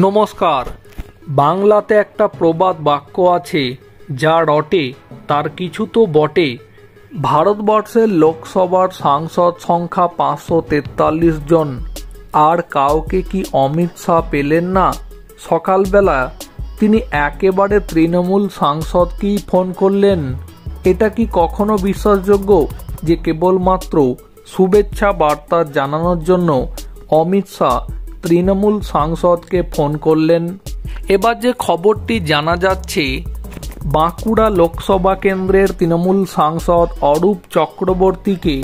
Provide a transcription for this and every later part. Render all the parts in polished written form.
নমস্কার। বাংলাতে একটা প্রবাদ বাক্য আছে, যা রটে তার কিছু তো বটে। ভারতবর্ষের লোকসভার সাংসদ সংখ্যা 543 জন, আর কাউকে কি অমিত শাহ পেলেন না? সকালবেলা তিনি একেবারে তৃণমূল সাংসদকেই ফোন করলেন। এটা কি কখনো বিশ্বাসযোগ্য যে কেবলমাত্র শুভেচ্ছা বার্তা জানানোর জন্য অমিত শাহ তৃণমূল সাংসদকে ফোন করলেন? এবার যে খবরটি জানা যাচ্ছে, বাঁকুড়া লোকসভা কেন্দ্রের তৃণমূল সাংসদ অরূপ চক্রবর্তীকে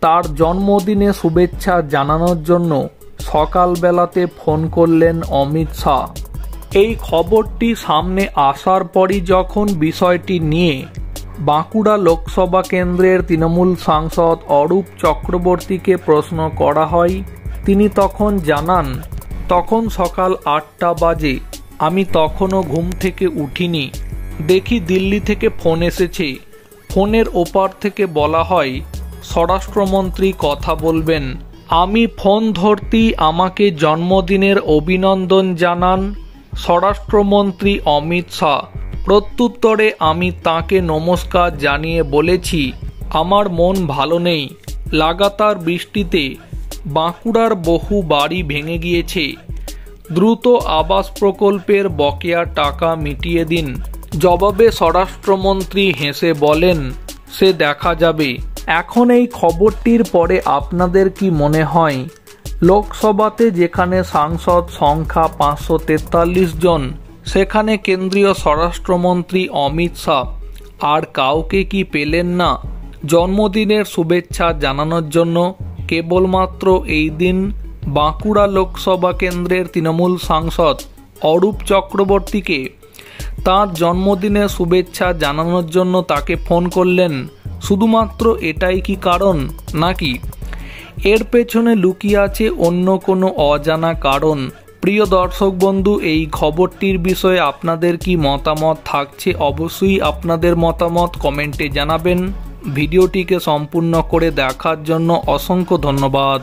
তার জন্মদিনে শুভেচ্ছা জানানোর জন্য সকালবেলাতে ফোন করলেন অমিত শাহ। এই খবরটি সামনে আসার পরই যখন বিষয়টি নিয়ে বাঁকুড়া লোকসভা কেন্দ্রের তৃণমূল সাংসদ অরূপ চক্রবর্তীকে প্রশ্ন করা হয়, তিনি তখন জানান, তখন সকাল 8টা বাজে, আমি তখনও ঘুম থেকে উঠিনি। দেখি দিল্লি থেকে ফোন এসেছে। ফোনের ওপার থেকে বলা হয় স্বরাষ্ট্রমন্ত্রী কথা বলবেন। আমি ফোন ধরতেই আমাকে জন্মদিনের অভিনন্দন জানান স্বরাষ্ট্রমন্ত্রী অমিত শাহ। প্রত্যুত্তরে আমি তাকে নমস্কার জানিয়ে বলেছি, আমার মন ভালো নেই। লাগাতার বৃষ্টিতে বাঁকুড়ার বহু বাড়ি ভেঙে গিয়েছে। দ্রুত আবাস প্রকল্পের বকেয়া টাকা মিটিয়ে দিন। জবাবে স্বরাষ্ট্রমন্ত্রী হেসে বলেন, সে দেখা যাবে। এখন এই খবরটির পরে আপনাদের কি মনে হয়? লোকসভাতে যেখানে সাংসদ সংখ্যা 543 জন, সেখানে কেন্দ্রীয় স্বরাষ্ট্রমন্ত্রী অমিত শাহ আর কাউকে কি পেলেন না জন্মদিনের শুভেচ্ছা জানানোর জন্য? কেবলমাত্র এই দিন বাঁকুড়া লোকসভা কেন্দ্রের তৃণমূল সাংসদ অরূপ চক্রবর্তীকে তাঁর জন্মদিনের শুভেচ্ছা জানানোর জন্য তাকে ফোন করলেন। শুধুমাত্র এটাই কি কারণ, নাকি এর পেছনে লুকিয়ে আছে অন্য কোনো অজানা কারণ? প্রিয় দর্শক বন্ধু, এই খবরটির বিষয়ে আপনাদের কি মতামত থাকছে? অবশ্যই আপনাদের মতামত কমেন্টে জানাবেন। ভিডিওটিকে সম্পূর্ণ করে দেখার জন্য অসংখ্য ধন্যবাদ।